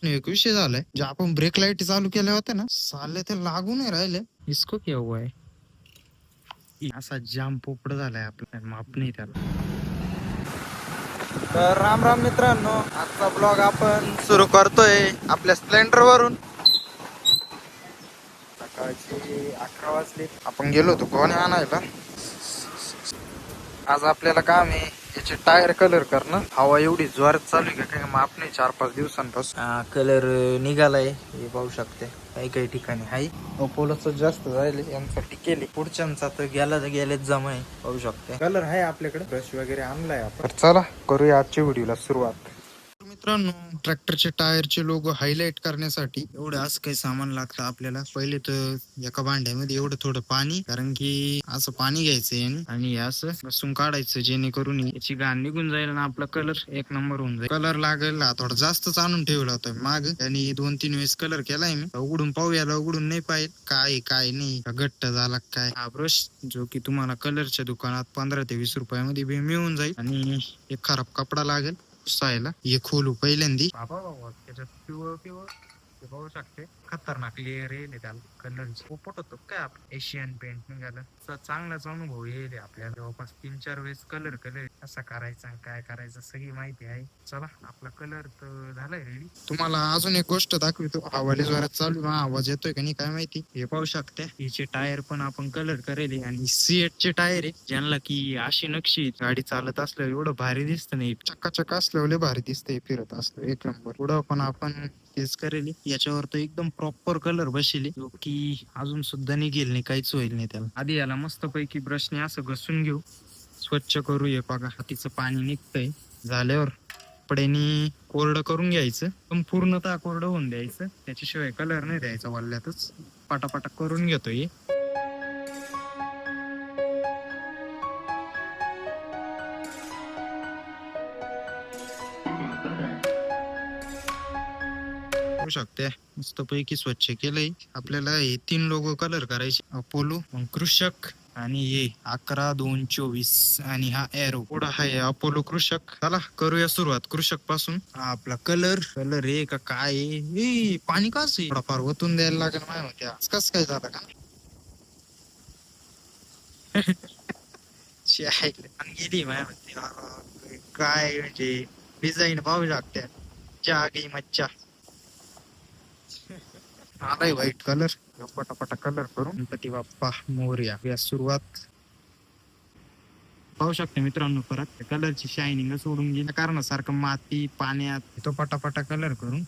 एक विषय झालाय, जे आपण ब्रेक लाईट चालू केल्या होत्या ना, साले ते लागू नाही राहिले. इसको क्या हुआ है? असा जाम पोपड झालाय आपला, माप नाही त्याला. तर राम राम मित्रांनो, आजचा ब्लॉग आपण सुरू करतोय आपल्या स्प्लेंडर वरून. सकाळचे 11 वाजले. आपण गेलो होतो कोणी आणायला. आज आपल्याला काम आहे याचे टायर कलर करणं. हवा एवढी जोरात चालू आहे का काय माप नाही. 4-5 दिवसांपासून कलर निघालाय, हे पाहू शकते. काही काही ठिकाणी हाय अपोलोच जास्त जायले, यांसाठी केली. पुढच्यांचा तर गेलेच जमाय. पाहू शकते कलर आहे आपल्याकडे, ब्रश वगैरे आणलाय आपण. चला करूया आजच्या व्हिडिओला सुरुवात. मित्रांनो, ट्रॅक्टरचे टायरचे लोगो हायलाइट करण्यासाठी एवढं असं काही सामान लागतं आपल्याला. पहिले तर एका भांड्यामध्ये एवढं थोडं पाणी, कारण की असं पाणी घ्यायचं आणि असं बसून काढायचं, जेणेकरून याची घाण निघून जाईल आणि आपला कलर एक नंबर होऊन जाईल. कलर लागेल थोडा जास्तच आणून ठेवला होता माग, आणि 2-3 वेळेस कलर केलाय मी. उघडून पाहूया, उघडून नाही पाहिजे काय नाही घट्ट झाला काय. हा ब्रश जो की तुम्हाला कलरच्या दुकानात 15 ते 20 रुपयामध्ये मिळून जाईल. आणि एक खराब कपडा लागेल पुसायला. हे खोलू पहिल्यांदी. बाबा त्याच्यात पिवळ ते पाहू शकते. खतरनाक लेअर येईल त्याला कलरची. पोपट होतो काय आपण एशियन पेंट निघालं. चांगलाच अनुभव येईल आपल्याला. जवळपास 3-4 वेळेस कलर कसा करायचा काय करायचं सगळी माहिती आहे. चला, आपला कलर तर झालाय रेडी. तुम्हाला अजून एक गोष्ट दाखवतो. हवाली जोरात चालू, आवाज येतोय का नाही काय माहिती. हे पाहू शकते, हिचे टायर पण आपण कलर करेल. आणि C8 चे टायर आहे, ज्यांना की अशी नक्षी गाडी चालत असल्यावर एवढं भारी दिसत नाही. चक्का असल्यावर भारी दिसतंय फिरत असलं एक नंबर. पुढं पण आपण तेच करेल. याच्यावर तर एकदम प्रॉपर कलर बसेल, जो की अजून सुद्धा निघेल नाही, काहीच होईल नाही त्याला. आधी याला मस्त पैकी ब्रशने असं घसून घेऊ, स्वच्छ करू. हे बघा, हातीचं पाणी निघतंय. झाल्यावर कपड्यानी कोरडं करून घ्यायचं, पण पूर्णतः कोरडं होऊन द्यायचं. त्याच्याशिवाय कलर नाही द्यायचा. वाल्यातच पाटापाटा करून घेतोय. होऊ शकते. मस्त पैकी स्वच्छ केलंय. आपल्याला हे 3 लोगो कलर करायचे. अपोलो, कृषक आणि हे 11-2-24 आणि हा एरो. पुढं आहे अपोलो कृषक. चला करूया सुरुवात कृषक पासून. हा आपला कलर आहे का काय आहे? पाणी कसं आहे? थोडाफार वतून द्यायला लागेल माय होत्या. कस काय झालं का? गेली माय म्हणते. काय म्हणजे डिझाईन पाहू शकते. चहा गई मच्छा. आलाय व्हाईट कलर. पटापटा कलर करून गणपती बाप्पा मोरया या सुरुवात. पाहू शकते मित्रांनो, परत कलरची शायनिंग सोडून गेली कारणासारखं माती पाण्यात. तो पटापटा कलर करून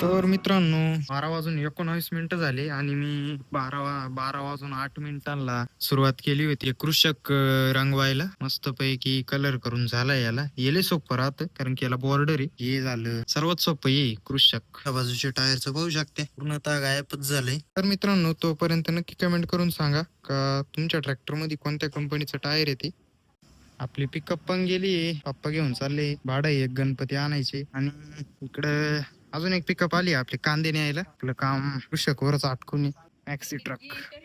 तर मित्रांनो, 12:19 झाले आणि मी 12:08 सुरुवात केली होती कृषक रंगवायला. मस्त पैकी कलर करून झाला. याला येले सोपं राहतं, कारण की याला बॉर्डर आहे. हे झालं सर्वात सोपं. ये कृषक बाजूच्या टायरचं पाहू शकते पूर्णतः गायबच झालंय. तर मित्रांनो, तोपर्यंत नक्की कमेंट करून सांगा का तुमच्या ट्रॅक्टर मध्ये कोणत्या कंपनीचं टायर आहे ते. आपली पिकअप पण गेली, पप्पा घेऊन चालले. भाडं एक गणपती आणायचे. आणि इकडं अजून एक पिकअप आली आपली कांदे न्यायला. आपलं काम कृषकवरच अटकून. Maxi truck okay.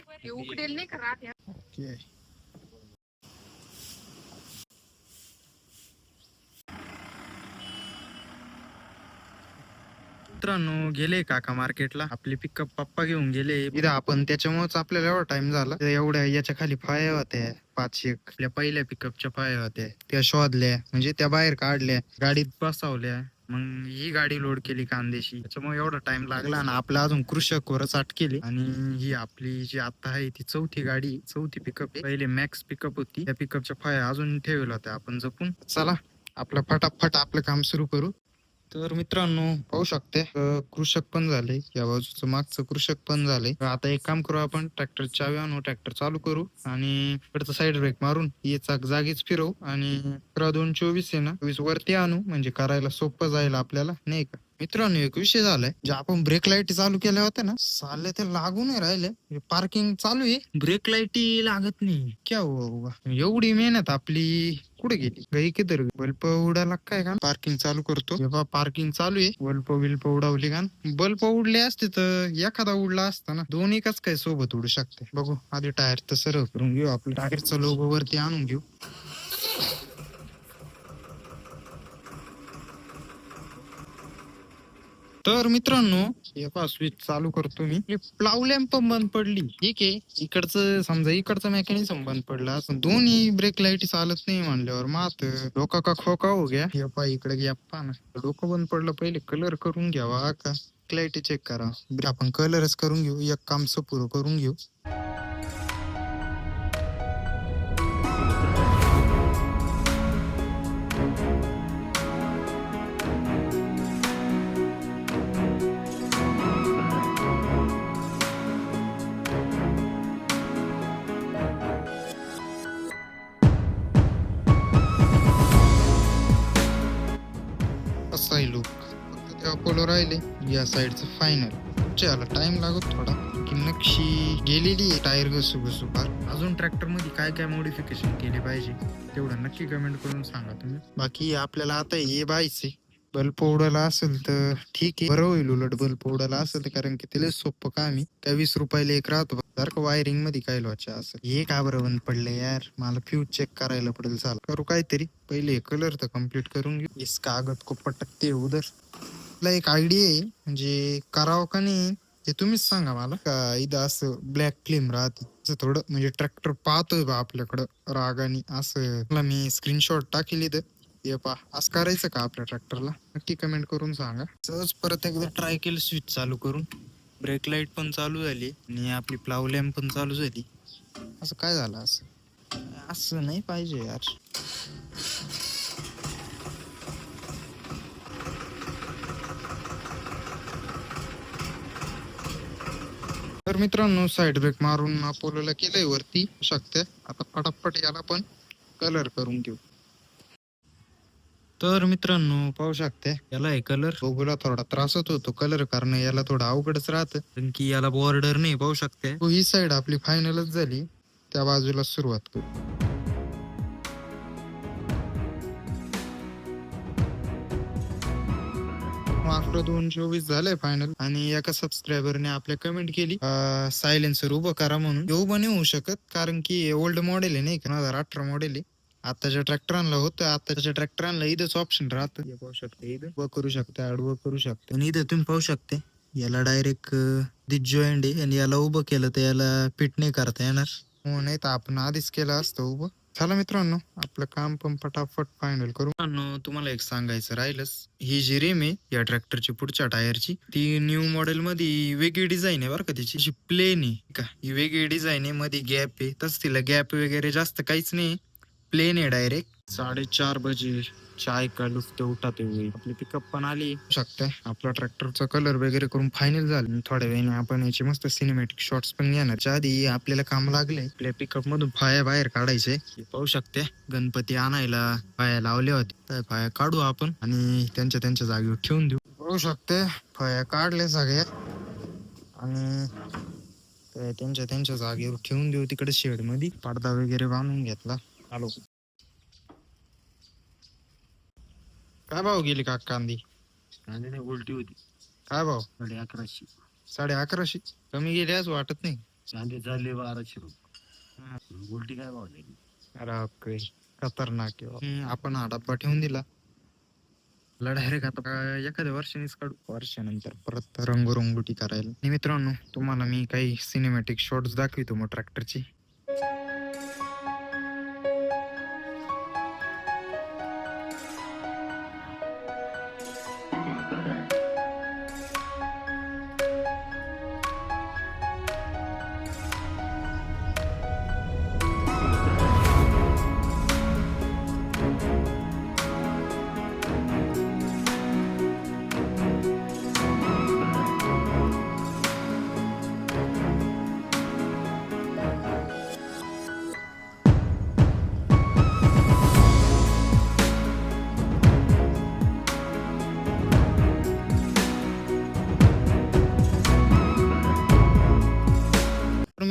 मित्रांनो, गेले काका मार्केटला. आपली पिकअप पप्पा घेऊन गेले. इथं आपण त्याच्यामुळेच आपल्याला एवढा टाइम झाला. एवढ्या याच्या खाली फाया होत्या 5 आपल्या पहिल्या पिकअपच्या फाया होत्या, त्या शोधल्या, म्हणजे त्या बाहेर काढल्या, गाडीत बसवल्या. मग ही गाडी लोड केली कांद्याशी. त्याच्यामुळे एवढा टाइम लागला. आणि आपला अजून कृषक वरच अटकेली. आणि ही आपली जी आता आहे ती चौथी पिकअप आहे. पहिले मॅक्स पिकअप होती, त्या पिकअपच्या फाया अजून ठेवल्या होत्या आपण जपून. चला आपलं फटाफट आपलं काम सुरू करू. तर मित्रांनो, पाहू शकते कृषक पण झाले. या बाजूचं मागचं कृषक पण झाले. आता एक काम करू, आपण ट्रॅक्टर चावी आणू, ट्रॅक्टर चालू करू आणि इकडचं साईड ब्रेक मारून ये चाक जागीच फिरवू. आणि 11-2-24 आहे ना, 24 वरती आणू, म्हणजे करायला सोपं जाईल आपल्याला, नाही का. मित्रांनो एक विषय झालाय, जे आपण ब्रेक लाईट चालू केल्या होत्या ना, साले ते लागू नाही राहिले. पार्किंग चालू आहे, ब्रेक लाईट लागत नाही. क्या हुआ होगा? एवढी मेहनत आपली कुठे गेली? गई किधर? बल्ब उडाला काय का? पार्किंग चालू करतो, जेव्हा पार्किंग चालू आहे बल्ब उडावली का? बल्ब उडले असते तर एखादा उडला असता ना, दोन्ही कस काय सोबत उडू शकते. बघू आधी टायर तर सरळ करून घेऊ, आपल्या टायरचा लोगो वरती आणून घेऊ. तर मित्रांनो हे पहा स्विच चालू करतो मी. प्लाव लॅम्प पण बंद पडली. ठीक आहे, इकडचं समजा इकडचं मेकॅनिझम बंद पडला असं, दोन्ही ब्रेक लाईट चालत नाही म्हणल्यावर मात डोका का खोका हो गया. हे पहा इकडे घ्या, पहा ना डोकं बंद पडलं. पहिले कलर करून घ्यावा का लाईट चेक करा. आपण कलरच करून घेऊ, एक काम पुरं करून घेऊ. असा आहे लुक. फक्त ते अपोलो राहिले, या साईडचं फायनल. चला टाइम लागत थोडा, की नक्षी गेलेली आहे टायर घसू घसू फार. अजून ट्रॅक्टर मध्ये काय काय मॉडिफिकेशन केले पाहिजे तेवढं नक्की कमेंट करून सांगा तुम्ही. बाकी आपल्याला आता हे पाहायचे, बल्ब उडाला असेल तर ठीक आहे, बरं होईल. उलट बल्ब उडाला असेल तर, कारण की त्याला सोपं काम आहे. काय 20 रुपयाला एक राहतो जर का वायरिंग मध्ये काय लोचा असेल. हे का बरं बंद पडलं यार, मला फ्यूज चेक करायला पडेल. चाल करू काहीतरी, पहिले कलर तर कम्प्लीट करून घेऊ. इस कागद को पटकते उधर. मला एक आयडिया आहे, म्हणजे करावं का नाही ते तुम्हीच सांगा मला. का इथं असं ब्लॅक फ्लेम राहते असं थोडं, म्हणजे ट्रॅक्टर पाहतोय बा आपल्याकडं रागाने असं. मला मी स्क्रीनशॉट टाकेल इथं. हे पा असं करायचं का आपल्या ट्रॅक्टरला, नक्की कमेंट करून सांगा. सहज परत एकदा ट्राय केलं स्विच चालू करून, ब्रेक लाईट पण चालू झाली आणि आपली प्लाव लॅम्प पण चालू झाली. असं काय झालं? असं नाही पाहिजे यार. तर मित्रांनो साईड ब्रेक मारून अपोलोला केलंय वरती शकते. आता फटाफट याला पण कलर करून घेऊ. तर मित्रांनो पाहू शकते, याला हे कलर बघूला थोडा त्रासच होतो कलर करणं, याला थोडं अवघडच राहतं कारण की याला बॉर्डर नाही. पाहू शकते ही साईड आपली फायनलच झाली, त्या बाजूला सुरुवात करू. आपलं 224 झालंय फायनल. आणि एका सबस्क्रायबरने आपल्या कमेंट केली सायलेन्सर उभं करा म्हणून. हे उभं नाही होऊ शकत, कारण की ओल्ड मॉडेल आहे नाही का, 2018 मॉडेल आहे. आताच्या ट्रॅक्टरांना होतं, आताच्या ट्रॅक्टरांना इथंच ऑप्शन राहतं. हे पाहू शकते, इथं उभं करू शकते, आडवं करू शकते. आणि इथं तुम्ही पाहू शकते याला डायरेक्ट जॉईंट आहे, आणि याला उभं केलं तर याला फिट नाही करता येणार. हो, नाही तर आपण आधीच केलं असतं उभं. चला मित्रांनो आपलं काम पण फटाफट फायनल करू. मित्रांनो तुम्हाला एक सांगायचं राहिलंच, ही जी रिम आहे या ट्रॅक्टरची पुढच्या टायरची, ती न्यू मॉडेल मध्ये वेगळी डिझाईन आहे बरं का. तिची प्लेन आहे का, ही वेगळी डिझाईन आहे, मध्ये गॅप आहे. तस तिला गॅप वगैरे जास्त काहीच नाही, प्लेन आहे डायरेक्ट. 4:30 बजे चाय का लुफ्त उठाते हुए आपली पिकअप पण आली शकते. आपला ट्रॅक्टरचा कलर वगैरे करून फायनल झालं. थोड्या वेळाने आपण याची मस्त सिनेमॅटिक शॉट्स पण घेणार. च्या आधी आपल्याला काम लागले आपल्या पिकअप मधून फाया बाहेर काढायचे. पाहू शकते गणपती आणायला फाया लावल्या होत्या, फाया काढू आपण आणि त्यांच्या त्यांच्या जागेवर ठेवून देऊ. पाहू शकते फाया काढले सगळ्या आणि त्यांच्या त्यांच्या जागेवर ठेवून देऊ. तिकडे शेड मध्ये पडदा वगैरे बांधून घेतला. आलो. काय भाव गेली का कांदी? कांदी नाही उलटी होती. काय भाव? 1150. 1150 कमी गेली आज वाटत नाही. कांदे झाले 1200 रुपये. उलटी काय भाव नाही. अरे खतरनाक आहे. आपण हा डब्बा ठेवून दिला डायरेक्ट. आता एखाद्या वर्षानेच काढू, वर्षानंतर परत रंगरंगोटी करायला. आणि मित्रांनो तुम्हाला मी काही सिनेमॅटिक शॉट्स दाखवितो मग ट्रॅक्टरची.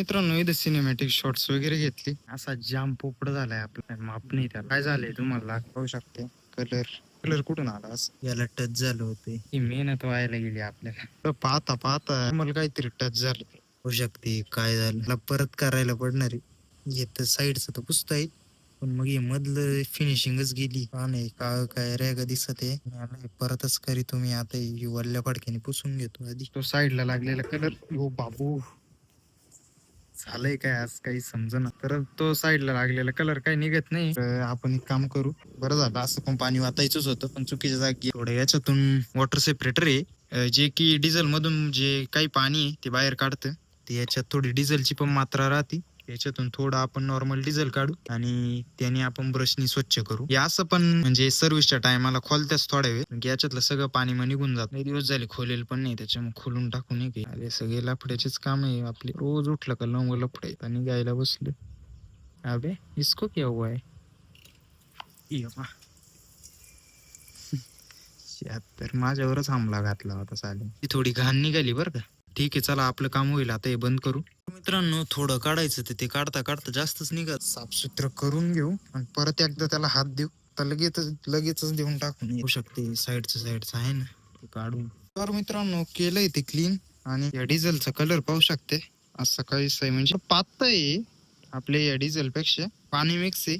मित्रांनो इथे सिनेमॅटिक शॉट्स वगैरे घेतली. असा जाम पोपड झालाय आपला, माप नाही त्याला. काय झालंय तुम्हाला पाहू शकते. कलर कलर कुठून आला असं याला टच झालं होते. ही मेहनत व्हायला गेली आपल्याला. तर पाहता पाहता मला काहीतरी टच झालं होऊ शकते. काय झालं मला परत करायला पडणार आहे. येत साईडचं तर पुसता येईल पण मग हे मधलं फिनिशिंगच गेली. हा नाही काय रेगा दिसत आहे. मला परतच करी तुम्ही आता वल्ल्या फडक्याने पुसून घेतो आधी तो साईडला लागलेला कलर. हो बाबू झालंय काय आज काही समजना. तर तो साईडला लागलेला कलर काही निघत नाही. तर आपण एक काम करू. बरं झालं असं पण पाणी वाचायचंच होतं पण चुकीच्या जागी. थोडं याच्यातून वॉटर सेपरेटर आहे जे की डिझेल मधून जे काही पाणी आहे ते बाहेर काढतं. ते याच्यात थोडी डिझेलची पण मात्रा राहते. याच्यातून थोडं आपण नॉर्मल डिझेल काढू आणि त्याने आपण ब्रशनी स्वच्छ करू. हे असं पण म्हणजे सर्व्हिसच्या टायमाला खोलत्याच थोड्या वेळ म्हणजे याच्यातलं सगळं पाणी मग निघून जात. नाही दिवस झाले खोलेल पण नाही त्याच्यामुळे खोलून टाकू नये की. अरे सगळे लफड्याचेच काम आहे आपले. रोज उठलं का लवंग लफडे आणि गायला बसले. अबे इसको क्या हुआ है. तर माझ्यावरच हमला घातला होता साले. ती थोडी घाण निघाली बरं का. ठीक आहे चला आपलं काम होईल आता हे बंद करू. मित्रांनो थोडं काढायचं ते काढता काढता जास्तच निघत. साफसुत्र करून घेऊ आणि परत एकदा त्याला हात देऊ. तर लगेचच देऊन टाकून येऊ शकते. साईडचं आहे ना ते काढून. तर मित्रांनो केलंय ते क्लीन आणि या डिझेलचा कलर पाहू शकते. असं काहीच आहे म्हणजे पातळ आपल्या या डिझेल पेक्षा पाणी मिक्स आहे.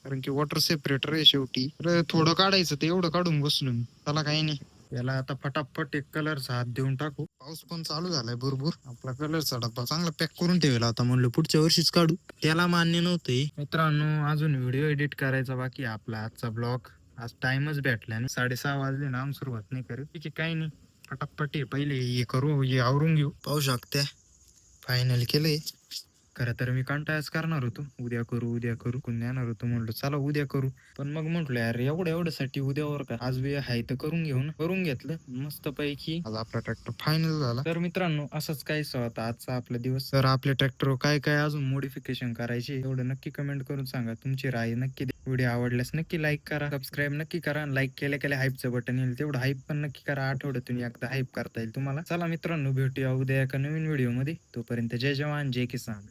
कारण की वॉटर सेपरेटर आहे शेवटी. तर थोडं काढायचं ते एवढं काढून बसलो मी. त्याला काही नाही. याला आता फटाफट एक कलरचा हात देऊन टाकू. पाऊस पण चालू झालाय भरपूर. आपला कलरचा डब्बा चांगला पॅक करून ठेवला आता. म्हणलं पुढच्या वर्षीच काढू. त्याला मान्य नव्हतं. मित्रांनो अजून व्हिडिओ एडिट करायचा बाकी आपला आजचा ब्लॉग. आज टाइमच भेटला नाही. 6:30 वाजले ना सुरुवात नाही करत. ठीक आहे काही नाही. फटाफट पहिले हे करू हे आवरून घेऊ. पाहू शकते फायनल केलंय. खरं तर मी कंटाळच करणार होतो. उद्या करू कोण येणार होतो. म्हणलं चला उद्या करू. पण मग म्हटलं यार एवढ्यासाठी उद्यावर का आज वेळ आहे तर करून घेऊ ना. करून घेतलं मस्त पैकी. आज आपला ट्रॅक्टर फायनल झाला. तर मित्रांनो असंच काही होता आजचा आपला दिवस. तर आपल्या ट्रॅक्टर काय काय अजून मॉडिफिकेशन करायचे एवढं नक्की कमेंट करून सांगा. तुमची राय नक्की द्या. व्हिडिओ आवडल्यास नक्की लाईक करा. सबस्क्राईब नक्की करा. लाईक केल्या हाईपचं बटन येईल तेवढं हाईप पण नक्की करा. आठवड्यातून एकदा हाईप करता येईल तुम्हाला. चला मित्रांनो भेटूया उद्या एका नवीन व्हिडिओ मध्ये. तोपर्यंत जय जवान जय किसान.